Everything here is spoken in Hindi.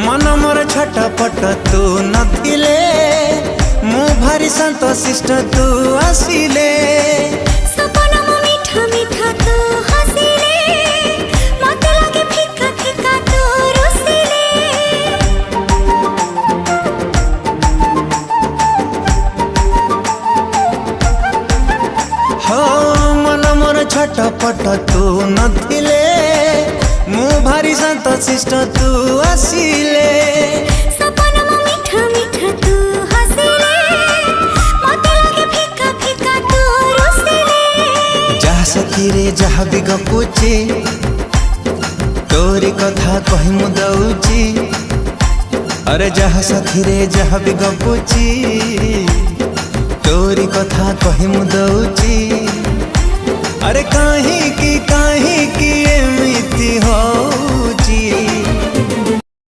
मन मोर छटपट तू नथिले मु भारी संतोषिष्ट तू आसिले सपना मो मीठा मीठा तू हसिले मते लागे फिका फिका तू रुसिले हो मन मोर छटपट तू नथिले मु भारी संतोषिष्ट तू आसिले सपना मो मीठा मीठा तू हसिले मते लागे फिका फिका तू रुसिले जहा सखी रे जहा भी गपुची तोरी कथा कहि मु दउची अरे जहा सखी रे जहा भी गपुची तोरी कथा कहि मु दउची अरे काहे की एमिति हो